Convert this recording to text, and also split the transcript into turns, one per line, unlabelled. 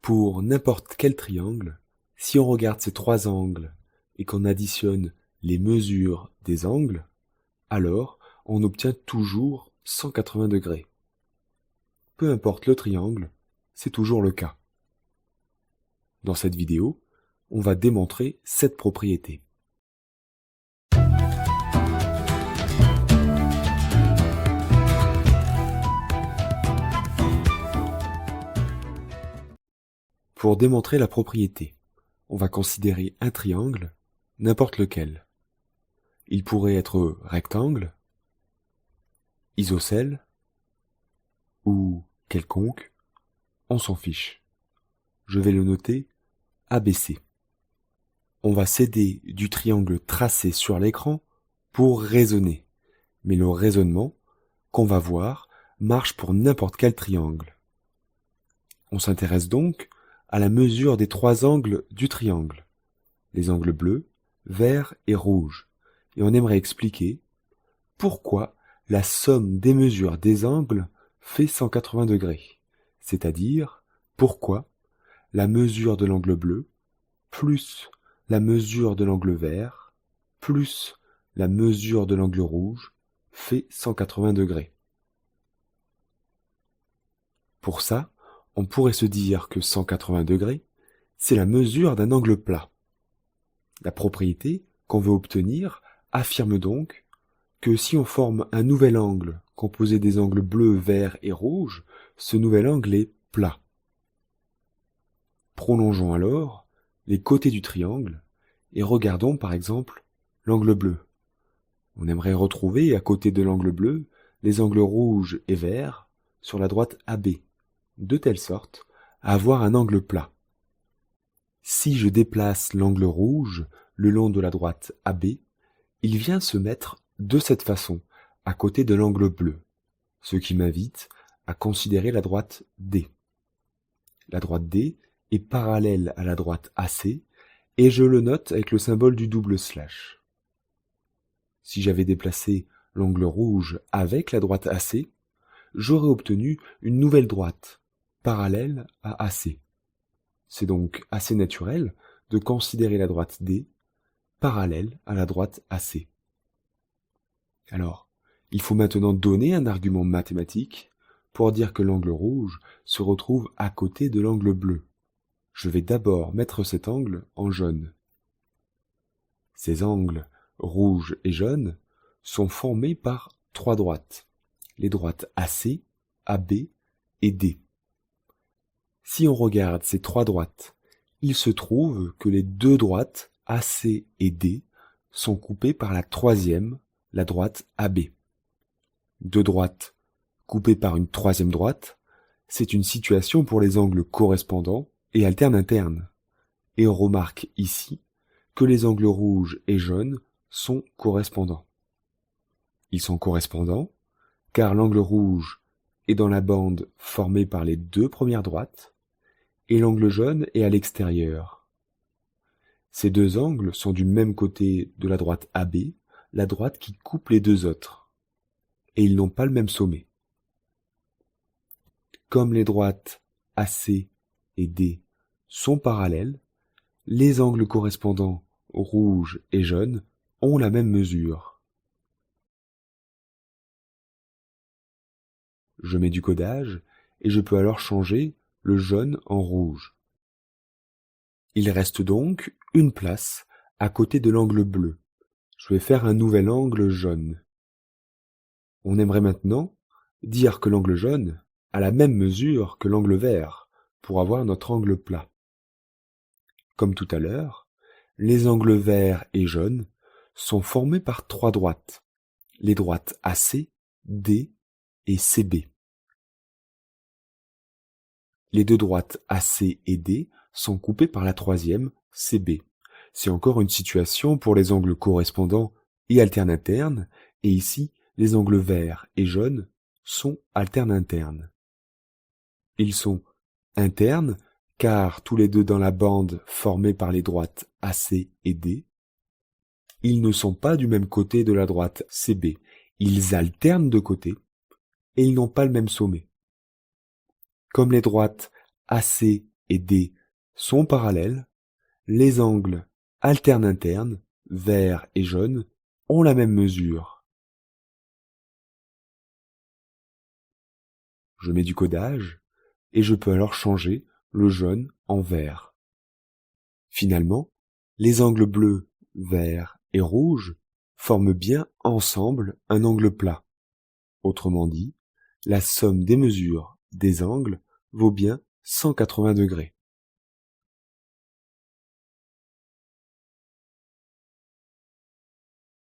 Pour n'importe quel triangle, si on regarde ces trois angles et qu'on additionne les mesures des angles, alors on obtient toujours 180 degrés. Peu importe le triangle, c'est toujours le cas. Dans cette vidéo, on va démontrer cette propriété. Pour démontrer la propriété, on va considérer un triangle, n'importe lequel. Il pourrait être rectangle, isocèle ou quelconque, on s'en fiche. Je vais le noter ABC. On va s'aider du triangle tracé sur l'écran pour raisonner, mais le raisonnement qu'on va voir marche pour n'importe quel triangle. On s'intéresse donc à la mesure des trois angles du triangle, les angles bleus, verts et rouges, et on aimerait expliquer pourquoi la somme des mesures des angles fait 180 degrés, c'est-à-dire pourquoi la mesure de l'angle bleu plus la mesure de l'angle vert plus la mesure de l'angle rouge fait 180 degrés. Pour ça, on pourrait se dire que 180 degrés, c'est la mesure d'un angle plat. La propriété qu'on veut obtenir affirme donc que si on forme un nouvel angle composé des angles bleus, verts et rouges, ce nouvel angle est plat. Prolongeons alors les côtés du triangle et regardons par exemple l'angle bleu. On aimerait retrouver à côté de l'angle bleu les angles rouges et verts sur la droite AB, de telle sorte à avoir un angle plat. Si je déplace l'angle rouge le long de la droite AB, il vient se mettre de cette façon, à côté de l'angle bleu, ce qui m'invite à considérer la droite D. La droite D est parallèle à la droite AC, et je le note avec le symbole du double slash. Si j'avais déplacé l'angle rouge avec la droite AC, j'aurais obtenu une nouvelle droite, parallèle à AC. C'est donc assez naturel de considérer la droite D parallèle à la droite AC. Alors, il faut maintenant donner un argument mathématique pour dire que l'angle rouge se retrouve à côté de l'angle bleu. Je vais d'abord mettre cet angle en jaune. Ces angles rouge et jaune sont formés par trois droites, les droites AC, AB et D. Si on regarde ces trois droites, il se trouve que les deux droites AC et D sont coupées par la troisième, la droite AB. Deux droites coupées par une troisième droite, c'est une situation pour les angles correspondants et alternes-internes. Et on remarque ici que les angles rouges et jaunes sont correspondants. Ils sont correspondants car l'angle rouge est dans la bande formée par les deux premières droites et l'angle jaune est à l'extérieur. Ces deux angles sont du même côté de la droite AB, la droite qui coupe les deux autres, et ils n'ont pas le même sommet. Comme les droites AC et D sont parallèles, les angles correspondants rouge et jaune ont la même mesure. Je mets du codage et je peux alors changer le jaune en rouge. Il reste donc une place à côté de l'angle bleu. Je vais faire un nouvel angle jaune. On aimerait maintenant dire que l'angle jaune a la même mesure que l'angle vert pour avoir notre angle plat. Comme tout à l'heure, les angles verts et jaunes sont formés par trois droites, les droites AC, D et CB. Les deux droites AC et D sont coupées par la troisième, CB. C'est encore une situation pour les angles correspondants et alternes-internes, et ici, les angles verts et jaunes sont alternes-internes. Ils sont internes car tous les deux dans la bande formée par les droites AC et D. Ils ne sont pas du même côté de la droite CB. Ils alternent de côté et ils n'ont pas le même sommet. Comme les droites AC et D sont parallèles, les angles alternes internes, vert et jaune, ont la même mesure. Je mets du codage et je peux alors changer le jaune en vert. Finalement, les angles bleus, vert et rouge forment bien ensemble un angle plat. Autrement dit, la somme des mesures des angles vaut bien 180 degrés.